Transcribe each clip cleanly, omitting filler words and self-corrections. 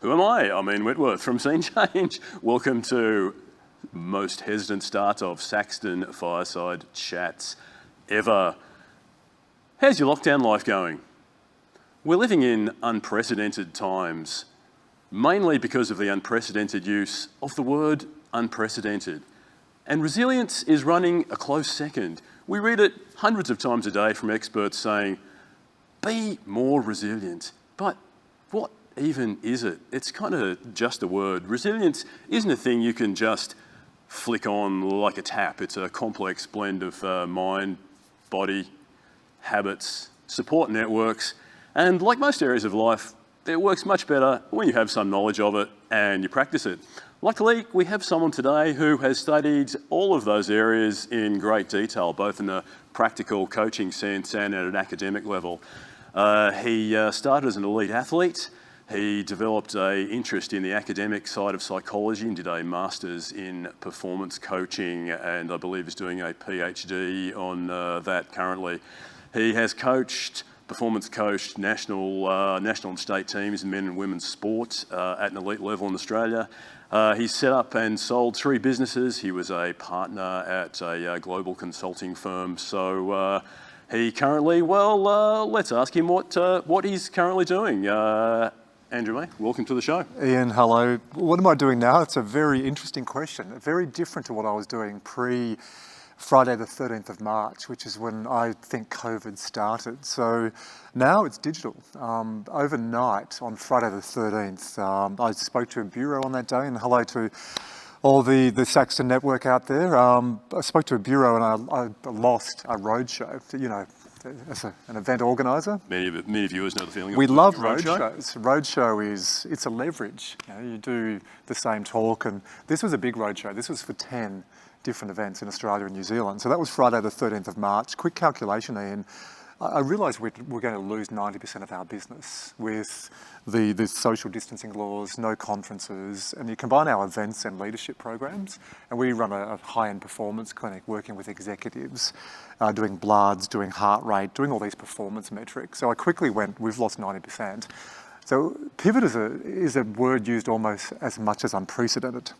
Who am I? I'm Ian Whitworth from Scene Change. Welcome to most hesitant start of Saxton Fireside Chats ever. How's your lockdown life going? We're living in unprecedented times, mainly because of the unprecedented use of the word unprecedented. And resilience is running a close second. We read it hundreds of times a day from experts saying, be more resilient. But what even is it? It's kind of just a word. Resilience isn't a thing you can just flick on like a tap. It's a complex blend of mind, body, habits, support networks, and like most areas of life, it works much better when you have some knowledge of it and you practice it. Luckily, we have someone today who has studied all of those areas in great detail, both in a practical coaching sense and at an academic level. He started as an elite athlete. He developed an interest in the academic side of psychology and did a master's in performance coaching, and I believe is doing a PhD on that currently. He has performance coached national and state teams in men and women's sport at an elite level in Australia. He's set up and sold 3 businesses. He was a partner at a global consulting firm. So he currently, let's ask him what he's currently doing. Andrew May, welcome to the show. Ian, hello. What am I doing now? It's a very interesting question. Very different to what I was doing pre-Friday the 13th of March, which is when I think COVID started. So now it's digital. Overnight on Friday the 13th, I spoke to a bureau on that day, and hello to all the Saxton network out there. I spoke to a bureau and I lost a roadshow. You know, as an event organiser. Many viewers know the feeling. We love roadshows. Roadshow it's a leverage. You do the same talk, and this was a big roadshow. This was for 10 different events in Australia and New Zealand. So that was Friday the 13th of March. Quick calculation, Ian. I realised we're going to lose 90% of our business with the social distancing laws, no conferences, and you combine our events and leadership programs, and we run a high-end performance clinic working with executives, doing bloods, doing heart rate, doing all these performance metrics. So I quickly went, we've lost 90%. So pivot is a word used almost as much as unprecedented.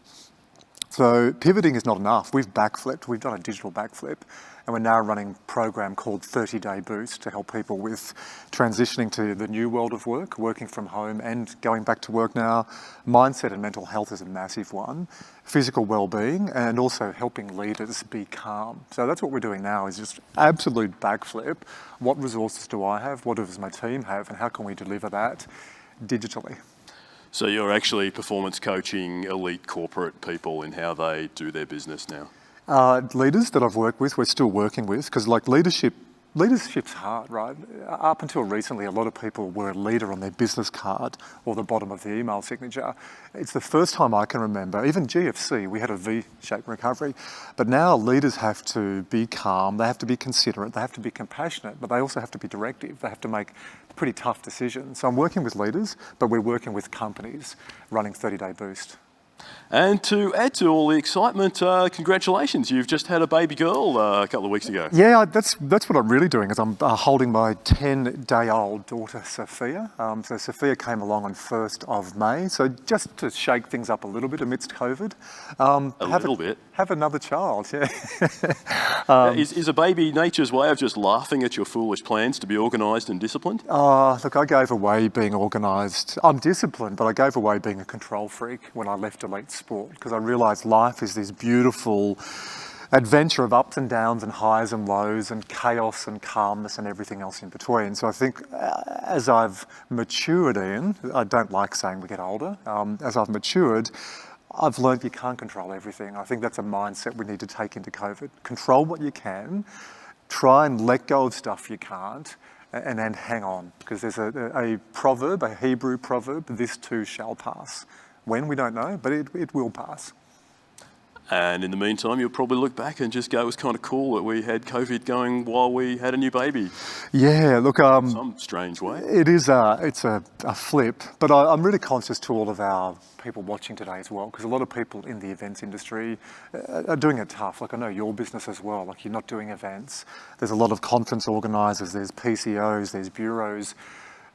So pivoting is not enough. We've backflipped. We've done a digital backflip, and we're now running a program called 30-Day Boost to help people with transitioning to the new world of work, working from home and going back to work now. Mindset and mental health is a massive one. Physical well-being, and also helping leaders be calm. So that's what we're doing now, is just absolute backflip. What resources do I have? What does my team have? And how can we deliver that digitally? So you're actually performance coaching elite corporate people in how they do their business now? Leaders that I've worked with, we're still working with, because like leadership's hard, right? Up until recently, a lot of people were a leader on their business card or the bottom of the email signature. It's the first time I can remember, even GFC, we had a V-shaped recovery, but now leaders have to be calm, they have to be considerate, they have to be compassionate, but they also have to be directive. They have to make pretty tough decisions. So I'm working with leaders, but we're working with companies running 30-Day Boost. And to add to all the excitement, congratulations, you've just had a baby girl a couple of weeks ago. Yeah, that's what I'm really doing, is I'm holding my 10-day-old daughter, Sophia. So Sophia came along on 1st of May, so just to shake things up a little bit amidst COVID. Have another child, yeah. Is a baby nature's way of just laughing at your foolish plans to be organised and disciplined? Look, I gave away being organised. I'm disciplined, but I gave away being a control freak when I left elite sport, because I realised life is this beautiful adventure of ups and downs and highs and lows and chaos and calmness and everything else in between. So I think as I've matured, Ian, I don't like saying we get older, as I've matured, I've learned you can't control everything. I think that's a mindset we need to take into COVID. Control what you can, try and let go of stuff you can't, and then hang on. Because there's a proverb, a Hebrew proverb, this too shall pass. When, we don't know, but it will pass. And in the meantime, you'll probably look back and just go, it was kind of cool that we had COVID going while we had a new baby. Yeah, look... some strange way. It's a flip, but I'm really conscious to all of our people watching today as well, because a lot of people in the events industry are doing it tough. Like, I know your business as well, like you're not doing events. There's a lot of conference organisers, there's PCOs, there's bureaus.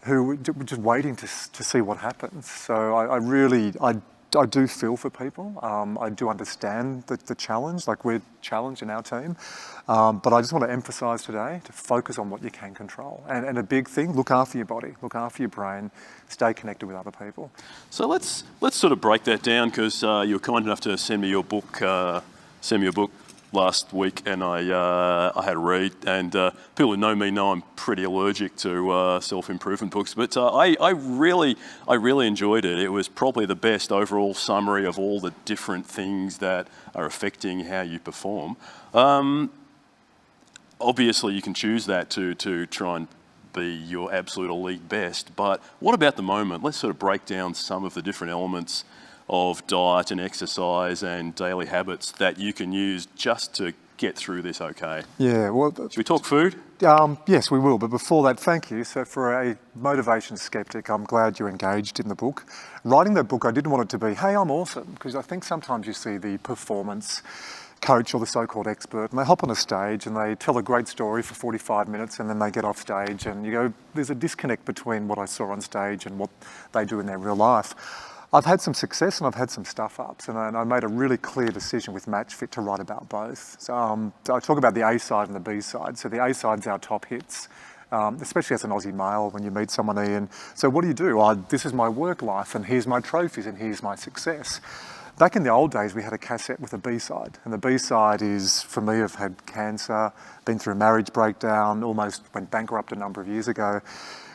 who were just waiting to see what happens. So I do feel for people. I do understand the challenge, like we're challenged in our team. But I just want to emphasise today to focus on what you can control. And a big thing, look after your body, look after your brain, stay connected with other people. So let's sort of break that down, because you were kind enough to send me your book last week, and I had a read. And people who know me know I'm pretty allergic to self-improvement books, but I really enjoyed it. It was probably the best overall summary of all the different things that are affecting how you perform. Obviously, you can choose that to try and be your absolute elite best, but what about the moment? Let's sort of break down some of the different elements of diet and exercise and daily habits that you can use just to get through this okay. Yeah, well... Should we talk food? Yes, we will, but before that, thank you. So for a motivation skeptic, I'm glad you're engaged in the book. Writing that book, I didn't want it to be, hey, I'm awesome, because I think sometimes you see the performance coach or the so-called expert, and they hop on a stage and they tell a great story for 45 minutes and then they get off stage and you go, there's a disconnect between what I saw on stage and what they do in their real life. I've had some success and I've had some stuff-ups, and I made a really clear decision with MatchFit to write about both. So I talk about the A side and the B side. So the A side's our top hits, especially as an Aussie male when you meet someone, Ian. So what do? This is my work life, and here's my trophies, and here's my success. Back in the old days, we had a cassette with a B-side, and the B-side is, for me, I've had cancer, been through a marriage breakdown, almost went bankrupt a number of years ago,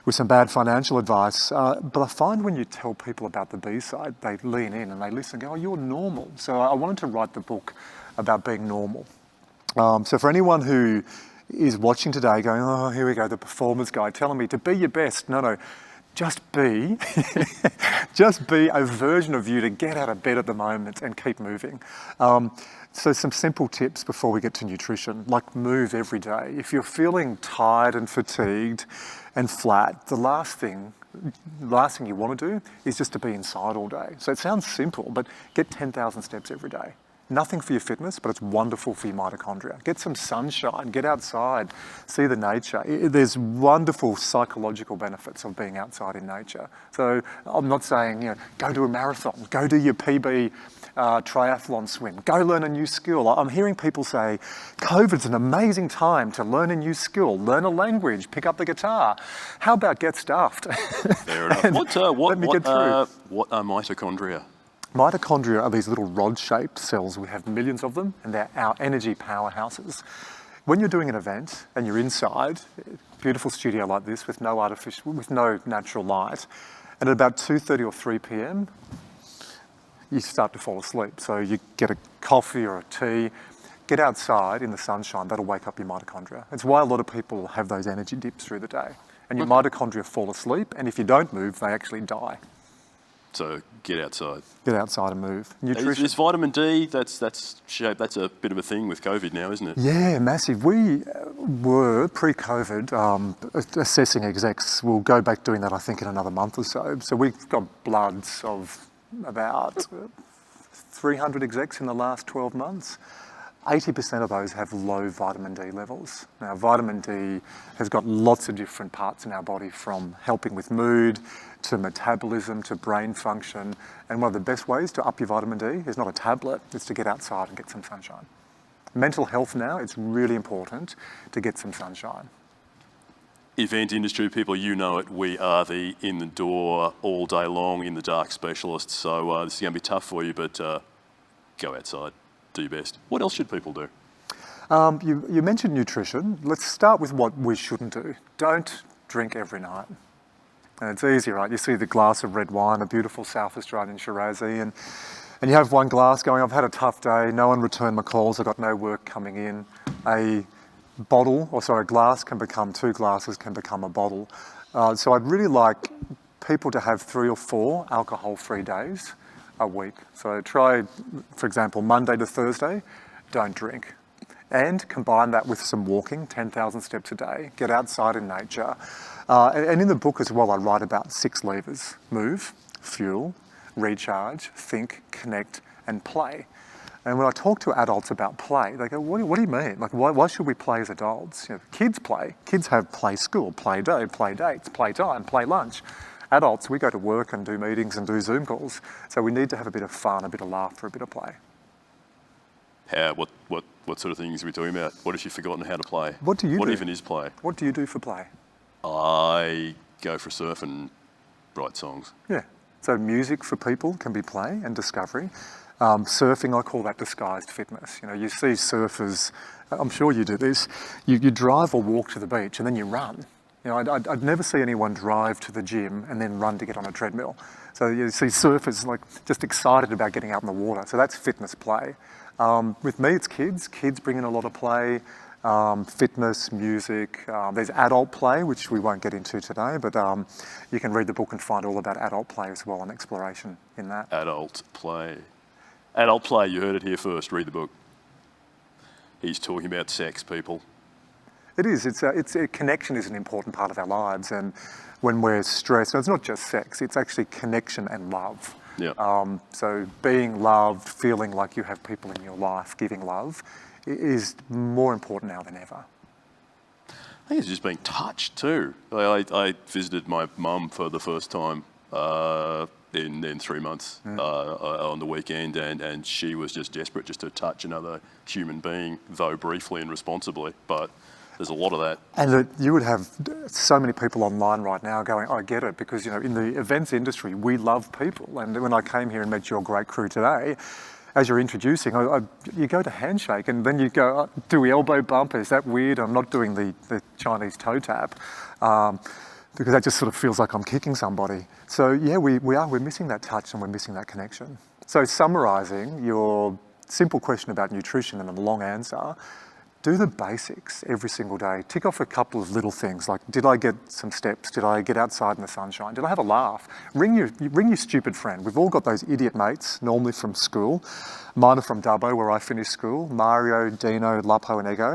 with some bad financial advice. But I find when you tell people about the B-side, they lean in and they listen and go, oh, you're normal. So I wanted to write the book about being normal. So for anyone who is watching today going, oh, here we go, the performance guy telling me to be your best. No, just be a version of you to get out of bed at the moment and keep moving. So some simple tips before we get to nutrition, like move every day. If you're feeling tired and fatigued and flat, the last thing you want to do is just to be inside all day. So it sounds simple, but get 10,000 steps every day. Nothing for your fitness, but it's wonderful for your mitochondria. Get some sunshine, get outside, see the nature. There's wonderful psychological benefits of being outside in nature. So I'm not saying, go do a marathon, go do your PB triathlon swim, go learn a new skill. I'm hearing people say, COVID's an amazing time to learn a new skill, learn a language, pick up the guitar. How about get stuffed? Fair enough. Let me get through. What are mitochondria? Mitochondria are these little rod-shaped cells. We have millions of them, and they're our energy powerhouses. When you're doing an event and you're inside, a beautiful studio like this with no natural light, and at about 2:30 or 3 p.m, you start to fall asleep. So you get a coffee or a tea, get outside in the sunshine, that'll wake up your mitochondria. It's why a lot of people have those energy dips through the day. And your mitochondria fall asleep, and if you don't move, they actually die. So get outside. Get outside and move. Nutrition. Is vitamin D, that's a bit of a thing with COVID now, isn't it? Yeah, massive. We were, pre-COVID, assessing execs. We'll go back doing that, I think, in another month or so. So we've got bloods of about 300 execs in the last 12 months. 80% of those have low vitamin D levels. Now, vitamin D has got lots of different parts in our body, from helping with mood to metabolism to brain function. And one of the best ways to up your vitamin D is not a tablet, it's to get outside and get some sunshine. Mental health now, it's really important to get some sunshine. Event industry people, you know it, we are the in the door all day long in the dark specialists. So this is going to be tough for you, but go outside. Do your best. What else should people do? You mentioned nutrition. Let's start with what we shouldn't do. Don't drink every night. And it's easy, right? You see the glass of red wine, a beautiful South Australian Shirazi, and you have one glass going, I've had a tough day, no one returned my calls, I've got no work coming in. A glass can become 2 glasses, can become a bottle. So I'd really like people to have 3 or 4 alcohol-free days a week. So try, for example, Monday to Thursday, don't drink. And combine that with some walking, 10,000 steps a day, get outside in nature. And in the book as well, I write about 6 levers: move, fuel, recharge, think, connect, and play. And when I talk to adults about play, they go, what do you mean? Like, why should we play as adults? You know, kids play. Kids have play school, play day, play dates, play time, play lunch. Adults, we go to work and do meetings and do Zoom calls. So we need to have a bit of fun, a bit of laughter, a bit of play. What sort of things are we talking about? What if you've forgotten how to play? What do you do? What even is play? What do you do for play? I go for a surf and write songs. Yeah. So music for people can be play and discovery. Surfing, I call that disguised fitness. You know, you see surfers, I'm sure you do this, you drive or walk to the beach and then you run. You know, I'd never see anyone drive to the gym and then run to get on a treadmill. So you see surfers like just excited about getting out in the water. So that's fitness play. With me, it's kids. Kids bring in a lot of play, fitness, music. There's adult play, which we won't get into today, but you can read the book and find all about adult play as well and exploration in that. Adult play. Adult play, you heard it here first. Read the book. He's talking about sex, people. It is. Connection is an important part of our lives, and when we're stressed, it's not just sex. It's actually connection and love. Yeah. So being loved, feeling like you have people in your life, giving love, is more important now than ever. I think it's just being touched too. I visited my mum for the first time in 3 months on the weekend, and she was just desperate just to touch another human being, though briefly and responsibly. But there's a lot of that. And you would have so many people online right now going, I get it, because, you know, in the events industry, we love people. And when I came here and met your great crew today, as you're introducing, you go to handshake and then you go, do we elbow bump? Is that weird? I'm not doing the Chinese toe tap because that just sort of feels like I'm kicking somebody. So yeah, we're missing that touch and we're missing that connection. So summarising your simple question about nutrition and a long answer, do the basics every single day. Tick off a couple of little things like, did I get some steps? Did I get outside in the sunshine? Did I have a laugh? Ring your stupid friend. We've all got those idiot mates, normally from school. Mine are from Dubbo, where I finished school. Mario, Dino, Lapo and Ego.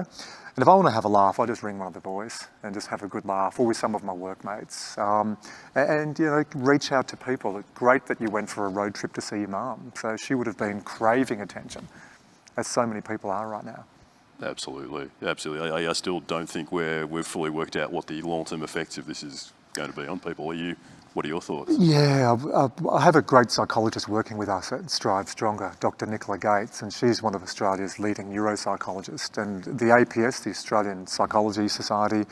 And if I want to have a laugh, I just ring one of the boys and just have a good laugh, or with some of my workmates. And you know, reach out to people. It's great that you went for a road trip to see your mum. So she would have been craving attention, as so many people are right now. Absolutely. I still don't think we've fully worked out what the long-term effects of this is going to be on people. What are your thoughts? Yeah, I have a great psychologist working with us at Strive Stronger, Dr. Nicola Gates, and she's one of Australia's leading neuropsychologists. And the APS, the Australian Psychology Society,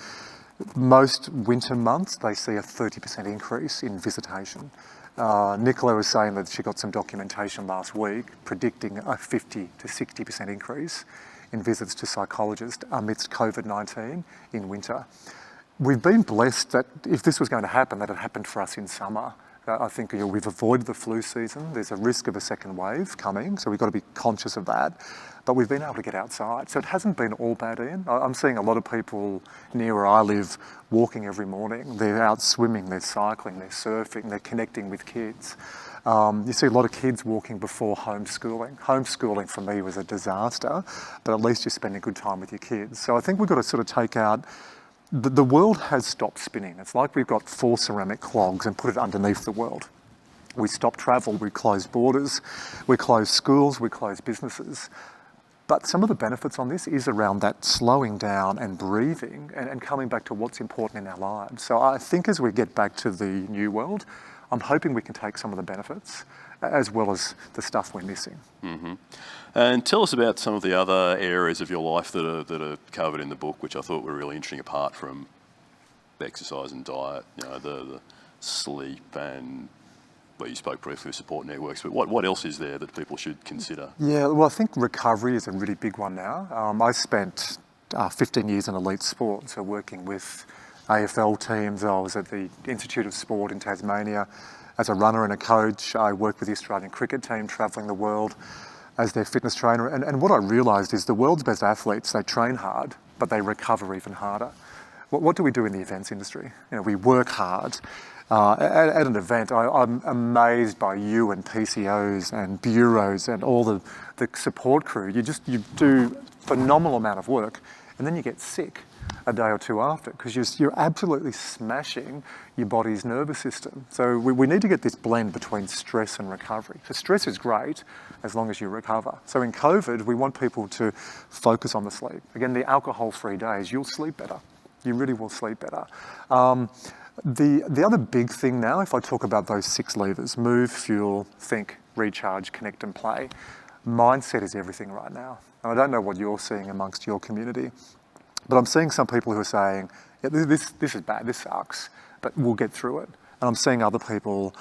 most winter months they see a 30% increase in visitation. Nicola was saying that she got some documentation last week predicting a 50 to 60% increase in visits to psychologists amidst COVID-19 in winter. We've been blessed that if this was going to happen, that it happened for us in summer. I think we've avoided the flu season. There's a risk of a second wave coming, so we've got to be conscious of that. But we've been able to get outside. So it hasn't been all bad, Ian. I'm seeing a lot of people near where I live walking every morning. They're out swimming, they're cycling, they're surfing, they're connecting with kids. You see a lot of kids walking before homeschooling. Homeschooling for me was a disaster, but at least you're spending good time with your kids. So I think we've got to sort of take out, the world has stopped spinning. It's like we've got 4 ceramic clogs and put it underneath the world. We stop travel, we close borders, we close schools, we close businesses. But some of the benefits on this is around that slowing down and breathing and coming back to what's important in our lives. So I think as we get back to the new world, I'm hoping we can take some of the benefits as well as the stuff we're missing. Mm-hmm. And tell us about some of the other areas of your life that are covered in the book, which I thought were really interesting, apart from exercise and diet, you know, the sleep and, well, you spoke briefly of support networks, but what else is there that people should consider? Yeah, well, I think recovery is a really big one now. I spent 15 years in elite sport, so working with AFL teams. I was at the Institute of Sport in Tasmania as a runner and a coach. I worked with the Australian cricket team, travelling the world as their fitness trainer. And what I realised is the world's best athletes, they train hard, but they recover even harder. What do we do in the events industry? You know, we work hard. At an event, I'm amazed by you and PCOs and bureaus and all the support crew. You do phenomenal amount of work and then you get sick. a day or two after, because you're absolutely smashing your body's nervous system. So we need to get this blend between stress and recovery. So stress is great as long as you recover. So in COVID, we want people to focus on the sleep. Again, the alcohol-free days, you'll sleep better. You really will sleep better. The other big thing now, if I talk about those 6 levers, move, fuel, think, recharge, connect and play, mindset is everything right now. And I don't know what you're seeing amongst your community, but I'm seeing some people who are saying, yeah, this is bad, this sucks, but we'll get through it. And I'm seeing other people,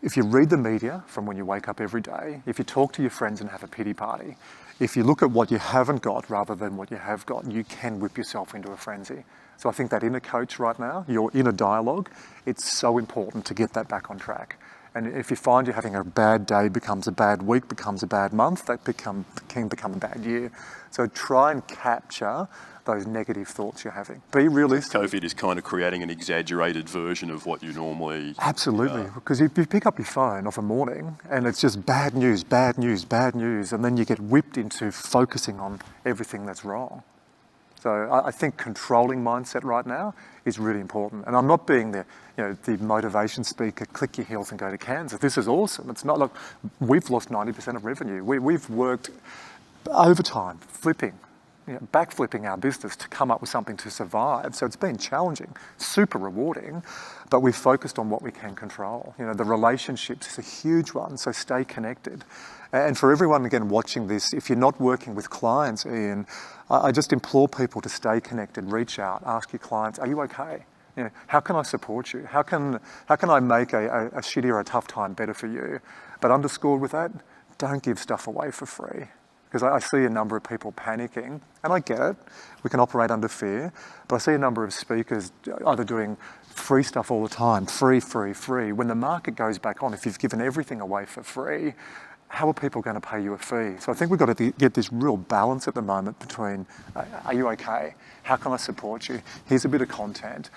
if you read the media from when you wake up every day, if you talk to your friends and have a pity party, if you look at what you haven't got rather than what you have got, you can whip yourself into a frenzy. So I think that inner coach right now, your inner dialogue, it's so important to get that back on track. And if you find you're having a bad day becomes a bad week, becomes a bad month, that can become a bad year. So try and capture those negative thoughts you're having. Be realistic. COVID is kind of creating an exaggerated version of what you normally... Absolutely, because if you pick up your phone of a morning and it's just bad news, bad news, bad news, and then you get whipped into focusing on everything that's wrong. So I think controlling mindset right now is really important. And I'm not being the motivation speaker, click your heels and go to Kansas. This is awesome. It's not like we've lost 90% of revenue. We've worked overtime, backflipping our business to come up with something to survive. So it's been challenging, super rewarding, but we've focused on what we can control. The relationships is a huge one, so stay connected. And for everyone, again, watching this, if you're not working with clients, Ian, I just implore people to stay connected, reach out, ask your clients, are you okay? How can I support you? How can I make a shitty or a tough time better for you? But underscored with that, don't give stuff away for free. Because I see a number of people panicking, and I get it, we can operate under fear, but I see a number of speakers either doing free stuff all the time, free. When the market goes back on, if you've given everything away for free, how are people going to pay you a fee? So I think we've got to get this real balance at the moment between, are you okay? How can I support you? Here's a bit of content.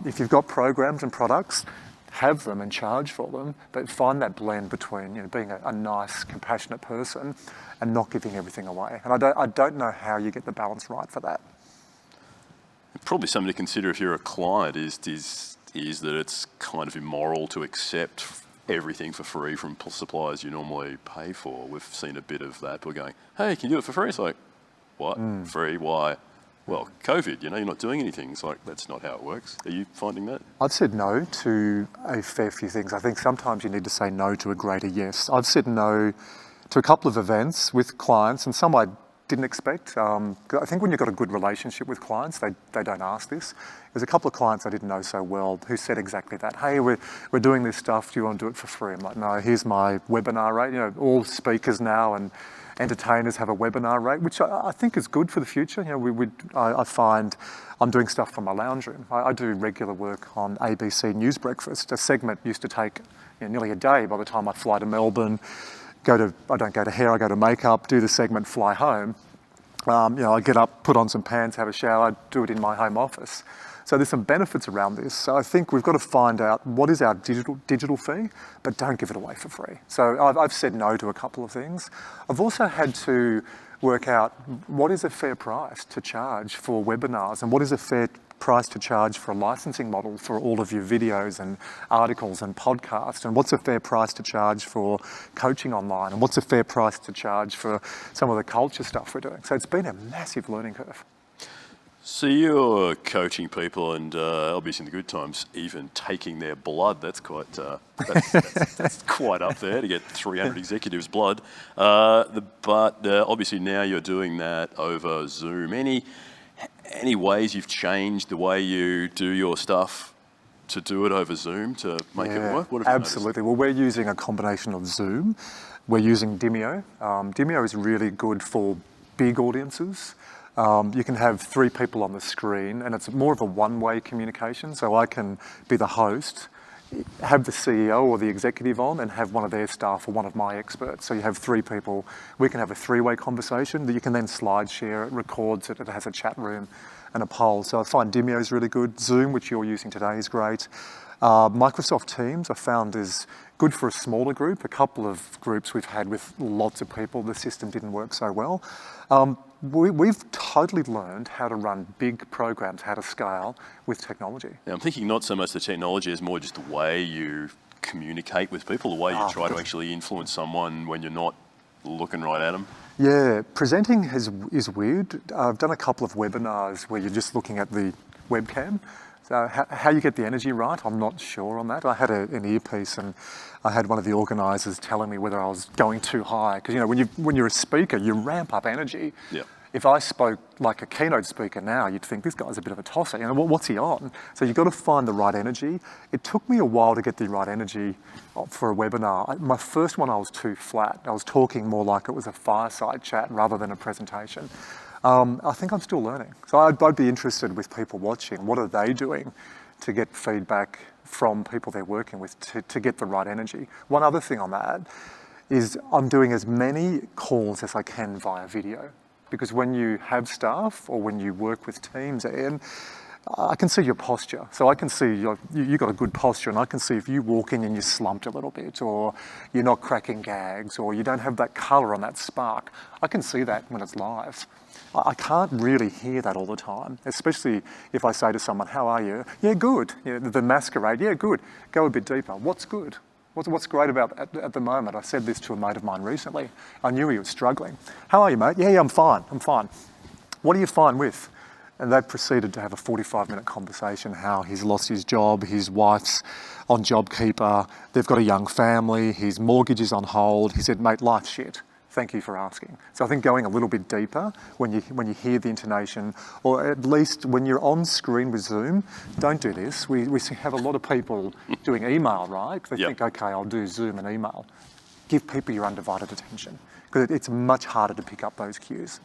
If you've got programs and products, have them and charge for them, but find that blend between being a nice, compassionate person and not giving everything away. And I don't know how you get the balance right for that. Probably something to consider if you're a client is that it's kind of immoral to accept everything for free from suppliers you normally pay for. We've seen a bit of that. People going, hey, can you do it for free? It's like, what? Free? Why? Well, COVID, you're not doing anything. It's like, that's not how it works. Are you finding that? I've said no to a fair few things. I think sometimes you need to say no to a greater yes. I've said no to a couple of events with clients, and some I didn't expect. I think when you've got a good relationship with clients, they don't ask this. There's a couple of clients I didn't know so well who said exactly that. Hey, we're doing this stuff. Do you want to do it for free? I'm like, no, here's my webinar rate. All speakers now and entertainers have a webinar rate, which I think is good for the future. I find I'm doing stuff from my lounge room. I do regular work on ABC News Breakfast. A segment used to take nearly a day by the time I fly to Melbourne. I don't go to hair, I go to makeup, do the segment, fly home. I get up, put on some pants, have a shower, do it in my home office. So there's some benefits around this. So I think we've got to find out what is our digital fee, but don't give it away for free. So I've said no to a couple of things. I've also had to work out what is a fair price to charge for webinars and what is a fair price to charge for a licensing model for all of your videos and articles and podcasts, and what's a fair price to charge for coaching online, and what's a fair price to charge for some of the culture stuff we're doing. So it's been a massive learning curve. So you're coaching people, and obviously in the good times, even taking their blood. That's quite that's quite up there to get 300 executives' blood. But obviously now you're doing that over Zoom. Any ways you've changed the way you do your stuff to do it over Zoom to make it work? What have you absolutely. Well, we're using a combination of Zoom. We're using Demio. Demio is really good for big audiences. You can have 3 people on the screen, and it's more of a one-way communication. So I can be the host, have the CEO or the executive on, and have one of their staff or one of my experts. So you have 3 people. We can have a 3-way conversation that you can then slide share. It records it. It has a chat room and a poll. So I find Demio is really good. Zoom, which you're using today, is great. Microsoft Teams I found is good for a smaller group. A couple of groups we've had with lots of people, the system didn't work so well. We've totally learned how to run big programs, how to scale with technology. Now, I'm thinking not so much the technology as more just the way you communicate with people, the way you try to actually influence someone when you're not looking right at them. Yeah, presenting is weird. I've done a couple of webinars where you're just looking at the webcam. So how you get the energy right, I'm not sure on that. I had an earpiece and I had one of the organisers telling me whether I was going too high. Because, you know, when you're a speaker, you ramp up energy. Yeah. If I spoke like a keynote speaker now, you'd think this guy's a bit of a tosser. You know, what's he on? So you've got to find the right energy. It took me a while to get the right energy for a webinar. My first one, I was too flat. I was talking more like it was a fireside chat rather than a presentation. I think I'm still learning. So I'd be interested with people watching. What are they doing to get feedback from people they're working with to get the right energy? One other thing on that is I'm doing as many calls as I can via video. Because when you have staff or when you work with teams, Ian, I can see your posture. So I can see you got a good posture, and I can see if you walk in and you slumped a little bit, or you're not cracking gags, or you don't have that colour on that spark. I can see that when it's live. I can't really hear that all the time, especially if I say to someone, how are you? Yeah, good. You know, the masquerade, yeah, good. Go a bit deeper. What's good? What's great about at the moment? I said this to a mate of mine recently. I knew he was struggling. How are you, mate? Yeah, I'm fine. What are you fine with? And they proceeded to have a 45-minute conversation, how he's lost his job, his wife's on JobKeeper, they've got a young family, his mortgage is on hold. He said, mate, life's shit. Thank you for asking. So I think going a little bit deeper when you hear the intonation, or at least when you're on screen with Zoom, don't do this. We have a lot of people doing email, right? They think, okay, I'll do Zoom and email. Give people your undivided attention, because it's much harder to pick up those cues.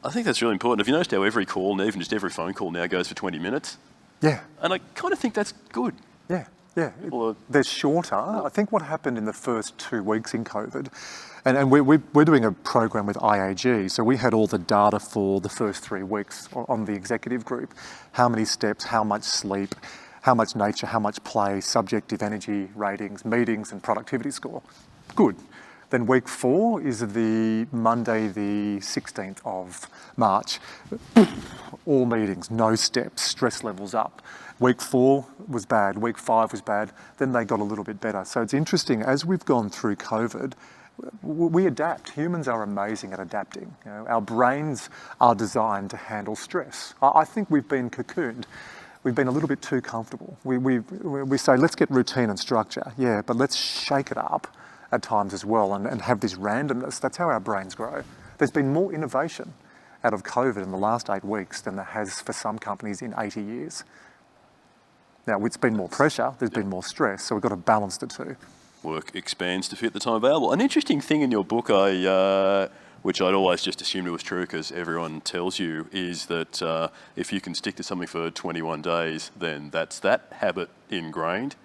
I think that's really important. Have you noticed how every call, and even just every phone call now goes for 20 minutes? Yeah. And I kind of think that's good. Yeah. They're shorter. I think what happened in the first 2 weeks in COVID, and we're doing a program with IAG, so we had all the data for the first 3 weeks on the executive group. How many steps, how much sleep, how much nature, how much play, subjective energy ratings, meetings and productivity score. Good. Then week 4 is the Monday the 16th of March. All meetings, no steps, stress levels up. Week 4 was bad, week 5 was bad, then they got a little bit better. So it's interesting, as we've gone through COVID, we adapt. Humans are amazing at adapting. You know, our brains are designed to handle stress. I think we've been cocooned. We've been a little bit too comfortable. We say, let's get routine and structure. Yeah, but let's shake it up at times as well and have this randomness. That's how our brains grow. There's been more innovation out of COVID in the last 8 weeks than there has for some companies in 80 years. Now, it's been more pressure, there's been more stress, so we've got to balance the two. Work expands to fit the time available. An interesting thing in your book, which I'd always just assumed it was true because everyone tells you, is that if you can stick to something for 21 days, then that's that habit ingrained.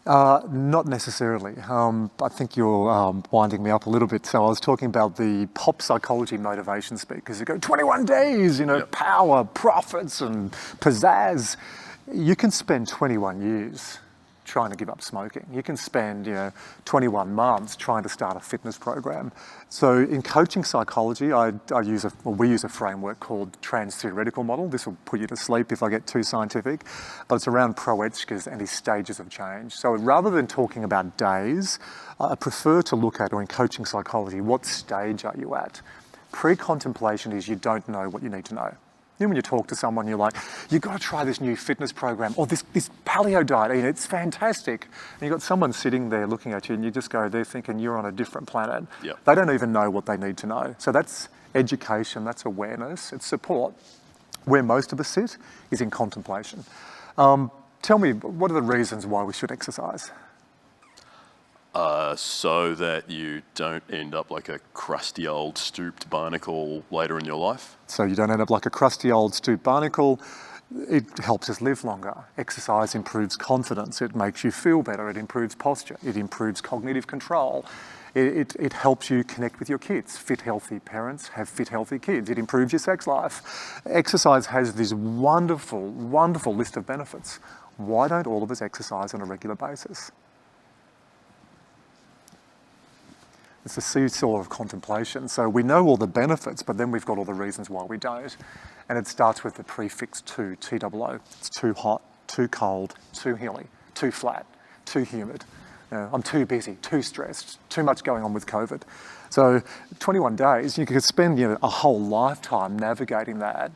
Not necessarily. I think you're winding me up a little bit. So I was talking about the pop psychology motivation speakers who go 21 days, power, profits and pizzazz. You can spend 21 years trying to give up smoking. You can spend 21 months trying to start a fitness program. So in coaching psychology, we use a framework called trans-theoretical model. This will put you to sleep if I get too scientific, but it's around Proetschka's and his stages of change. So rather than talking about days, I prefer to look at, or in coaching psychology, what stage are you at? Pre-contemplation is you don't know what you need to know. Then when you talk to someone, you're like, you've got to try this new fitness program or this paleo diet, it's fantastic. And you've got someone sitting there looking at you and you just go, they're thinking you're on a different planet. Yep. They don't even know what they need to know. So that's education, that's awareness, it's support. Where most of us sit is in contemplation. Tell me, what are the reasons why we should exercise? So that you don't end up like a crusty old stooped barnacle later in your life? So you don't end up like a crusty old stooped barnacle. It helps us live longer. Exercise improves confidence. It makes you feel better. It improves posture. It improves cognitive control. It helps you connect with your kids. Fit, healthy parents have fit, healthy kids. It improves your sex life. Exercise has this wonderful, wonderful list of benefits. Why don't all of us exercise on a regular basis? It's a seesaw of contemplation. So we know all the benefits, but then we've got all the reasons why we don't. And it starts with the prefix too, T-O-O. It's too hot, too cold, too hilly, too flat, too humid. I'm too busy, too stressed, too much going on with COVID. So 21 days, you could spend a whole lifetime navigating that.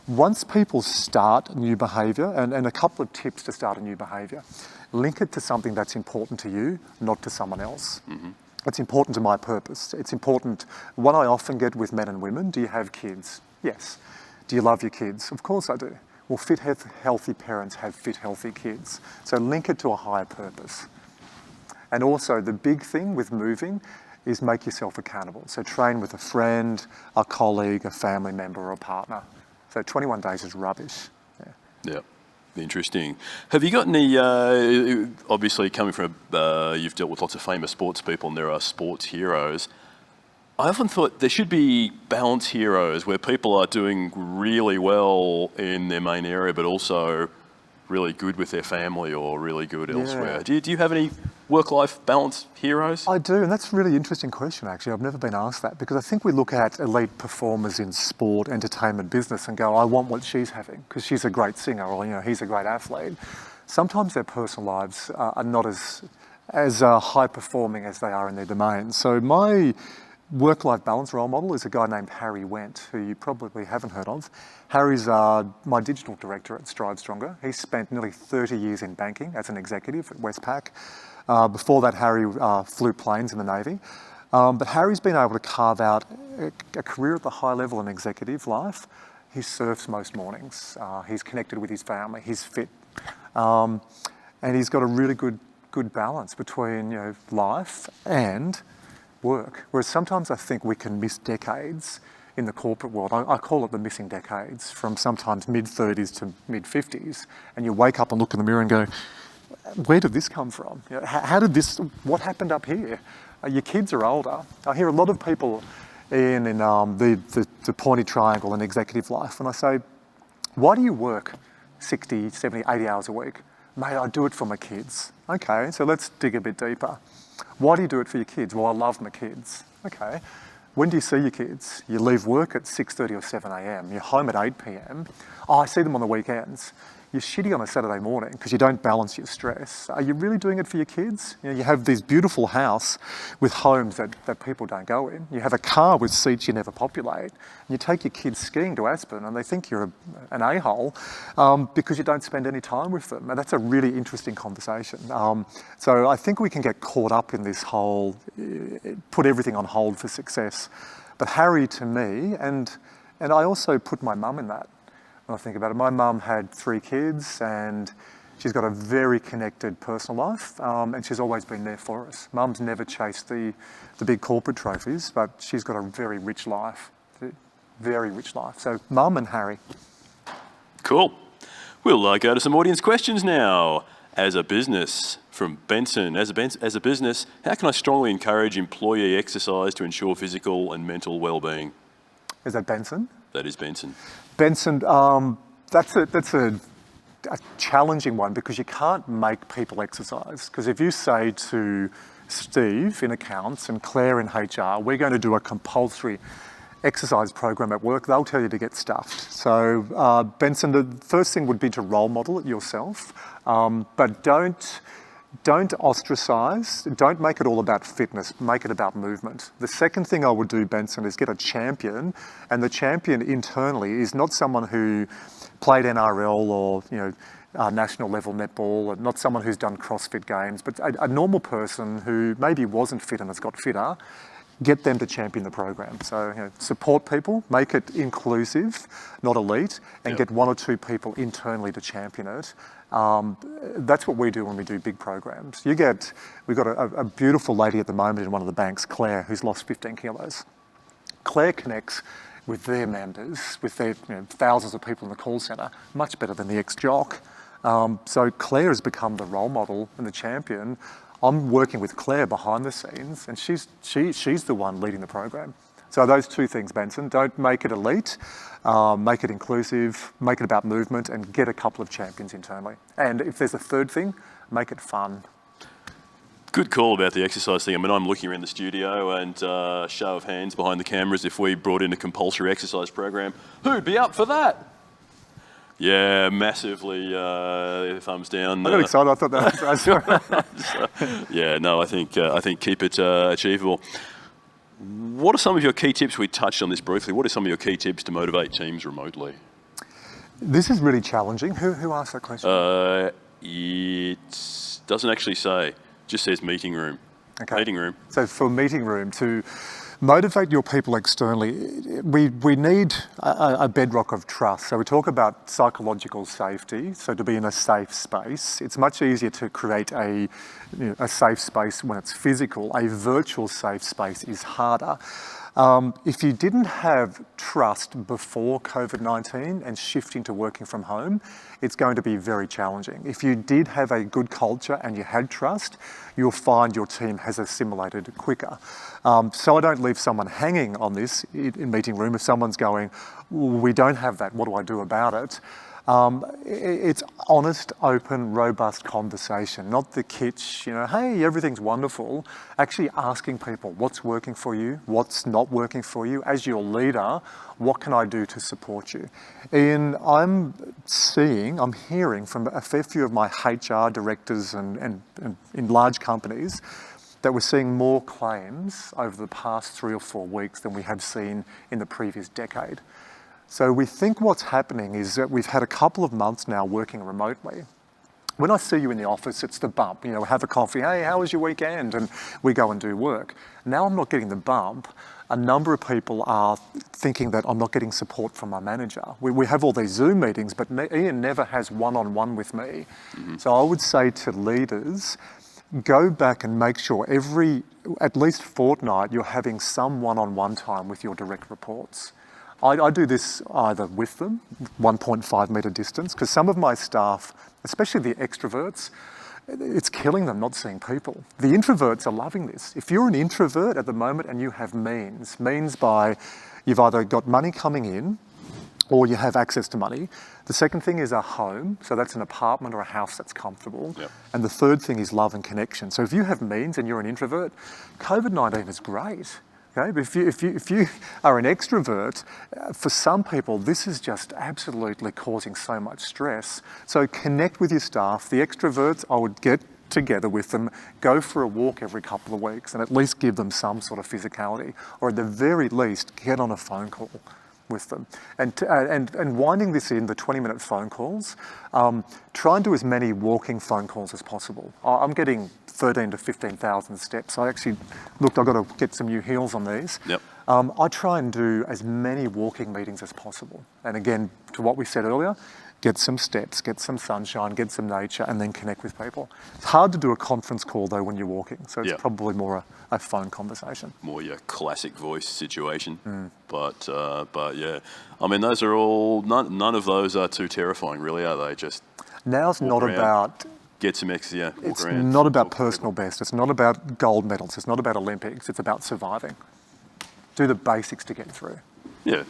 Once people start new behaviour, and a couple of tips to start a new behaviour, link it to something that's important to you, not to someone else. Mm-hmm. It's important to my purpose. It's important. One I often get with men and women, do you have kids? Yes. Do you love your kids? Of course I do. Well, fit, healthy parents have fit, healthy kids. So link it to a higher purpose. And also the big thing with moving is make yourself accountable. So train with a friend, a colleague, a family member or a partner. So 21 days is rubbish. Yeah. Interesting. Have you got any, obviously coming from, you've dealt with lots of famous sports people and there are sports heroes. I often thought there should be balance heroes where people are doing really well in their main area but also really good with their family or really good elsewhere. Do you have any work-life balance heroes? I do, and that's a really interesting question actually. I've never been asked that because I think we look at elite performers in sport, entertainment, business and go, I want what she's having because she's a great singer or he's a great athlete. Sometimes their personal lives are not as high performing as they are in their domain. So my work-life balance role model is a guy named Harry Wendt, who you probably haven't heard of. Harry's my digital director at Strive Stronger. He spent nearly 30 years in banking as an executive at Westpac. Before that, Harry flew planes in the Navy. But Harry's been able to carve out a career at the high level in executive life. He surfs most mornings. He's connected with his family. He's fit. And he's got a really good balance between life and work. Whereas sometimes I think we can miss decades in the corporate world. I call it the missing decades, from sometimes mid-30s to mid-50s. And you wake up and look in the mirror and go, where did this come from? How did this, what happened up here? Your kids are older. I hear a lot of people in the pointy triangle in executive life, and I say, why do you work 60, 70, 80 hours a week? Mate, I do it for my kids. Okay, so let's dig a bit deeper. Why do you do it for your kids? Well, I love my kids. Okay. When do you see your kids? You leave work at 6:30 or 7 a.m. You're home at 8 p.m. Oh, I see them on the weekends. You're shitty on a Saturday morning because you don't balance your stress. Are you really doing it for your kids? You have this beautiful house with homes that people don't go in. You have a car with seats you never populate. And you take your kids skiing to Aspen and they think you're an a-hole because you don't spend any time with them. And that's a really interesting conversation. So I think we can get caught up in this whole, put everything on hold for success. But Harry, to me, and I also put my mum in that. When I think about it, my mum had 3 kids and she's got a very connected personal life and she's always been there for us. Mum's never chased the big corporate trophies, but she's got a very rich life, very rich life. So Mum and Harry. Cool. We'll go to some audience questions now. As a business, from Benson, as a business, how can I strongly encourage employee exercise to ensure physical and mental well-being? Is that Benson? That is Benson. Benson, that's a challenging one because you can't make people exercise. Because if you say to Steve in accounts and Claire in HR, we're going to do a compulsory exercise program at work, they'll tell you to get stuffed. So Benson, the first thing would be to role model it yourself, but don't ostracize, don't make it all about fitness, make it about movement. The second thing I would do, Benson, is get a champion, and the champion internally is not someone who played NRL or national level netball, and not someone who's done CrossFit games, but a normal person who maybe wasn't fit and has got fitter. Get them to champion the program. So support people, make it inclusive, not elite, and get 1 or 2 people internally to champion it. That's what we do when we do big programs. We've got a beautiful lady at the moment in one of the banks, Claire, who's lost 15 kilos. Claire connects with their members, with their thousands of people in the call centre, much better than the ex-jock. So Claire has become the role model and the champion. I'm working with Claire behind the scenes, and she's the one leading the program. So those two things, Benson. Don't make it elite, make it inclusive, make it about movement, and get a couple of champions internally. And if there's a third thing, make it fun. Good call about the exercise thing. I mean, I'm looking around the studio and show of hands behind the cameras, if we brought in a compulsory exercise program, who'd be up for that? Yeah, massively thumbs down. I got excited. I thought that was So, yeah, no, I think keep it achievable. What are some of your key tips? We touched on this briefly. What are some of your key tips to motivate teams remotely? This is really challenging. Who asked that question? It doesn't actually say. Just says meeting room. Okay. Meeting room. So for meeting room, to motivate your people externally, we need a bedrock of trust. So we talk about psychological safety. So to be in a safe space, it's much easier to create a safe space when it's physical. A virtual safe space is harder. If you didn't have trust before COVID-19 and shifting to working from home, it's going to be very challenging. If you did have a good culture and you had trust, you'll find your team has assimilated quicker. So I don't leave someone hanging on this in meeting room. If someone's going, we don't have that, what do I do about it? It's honest, open, robust conversation, not the kitsch, hey, everything's wonderful. Actually asking people what's working for you, what's not working for you. As your leader, what can I do to support you? Ian, I'm hearing from a fair few of my HR directors and in large companies that we're seeing more claims over the past 3 or 4 weeks than we have seen in the previous decade. So we think what's happening is that we've had a couple of months now working remotely. When I see you in the office, it's the bump. Have a coffee. Hey, how was your weekend? And we go and do work. Now I'm not getting the bump. A number of people are thinking that I'm not getting support from my manager. We have all these Zoom meetings, but Ian never has one-on-one with me. Mm-hmm. So I would say to leaders, go back and make sure at least fortnight, you're having some one-on-one time with your direct reports. I do this either with them, 1.5 metre distance, because some of my staff, especially the extroverts, it's killing them not seeing people. The introverts are loving this. If you're an introvert at the moment and you have means by you've either got money coming in or you have access to money. The second thing is a home, so that's an apartment or a house that's comfortable. Yep. And the third thing is love and connection. So if you have means and you're an introvert, COVID-19 is great. Okay, but if you are an extrovert, for some people, this is just absolutely causing so much stress. So connect with your staff. The extroverts, I would get together with them, go for a walk every couple of weeks, and at least give them some sort of physicality, or at the very least, get on a phone call with them. And winding this in, the 20-minute phone calls, try and do as many walking phone calls as possible. I'm getting 13 to 15,000 steps. I actually looked, I've got to get some new heels on these. Yep. I try and do as many walking meetings as possible. And again, to what we said earlier, get some steps, get some sunshine, get some nature, and then connect with people. It's hard to do a conference call though when you're walking, so it's probably more a phone conversation. More your classic voice situation. But yeah, I mean, those are all, none of those are too terrifying really, are they? Just now's not around, about... Get some extra, walk it's around. It's not about personal best, it's not about gold medals, it's not about Olympics, it's about surviving. Do the basics to get through. Yeah.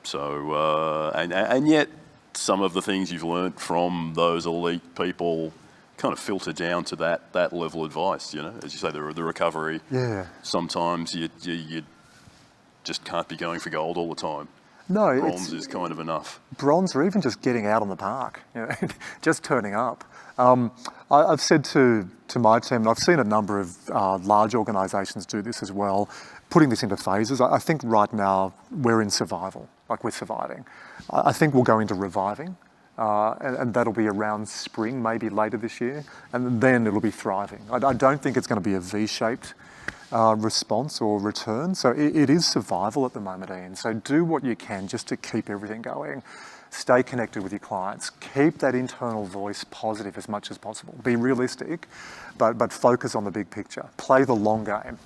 So, and yet, some of the things you've learnt from those elite people kind of filter down to that level of advice, as you say, the recovery. Yeah. Sometimes you just can't be going for gold all the time. No, bronze is kind of enough. Bronze, or even just getting out on the park, just turning up. I've said to my team, and I've seen a number of large organisations do this as well, putting this into phases. I think right now we're in survival, like we're surviving. I think we'll go into reviving, and that'll be around spring, maybe later this year, and then it'll be thriving. I don't think it's going to be a V-shaped response or return. So it is survival at the moment, Ian. So do what you can just to keep everything going. Stay connected with your clients. Keep that internal voice positive as much as possible. Be realistic, but focus on the big picture. Play the long game.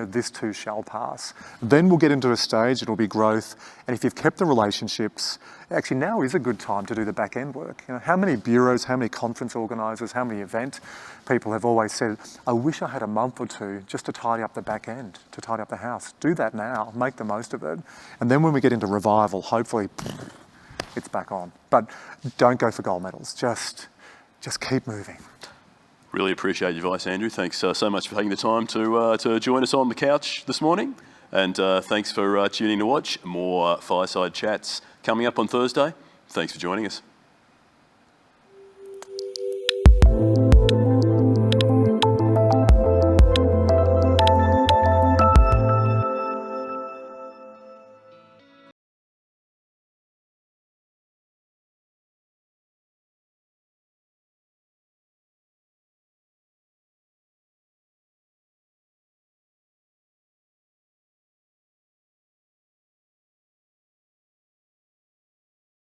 This too shall pass. Then we'll get into a stage, it'll be growth, and if you've kept the relationships, actually now is a good time to do the back end work. How many bureaus, how many conference organisers, how many event people have always said, I wish I had a month or two just to tidy up the back end, to tidy up the house. Do that now, make the most of it. And then when we get into revival, hopefully it's back on. But don't go for gold medals, just keep moving. Really appreciate your advice, Andrew. Thanks so much for taking the time to join us on the couch this morning. And thanks for tuning in to watch. More Fireside Chats coming up on Thursday. Thanks for joining us.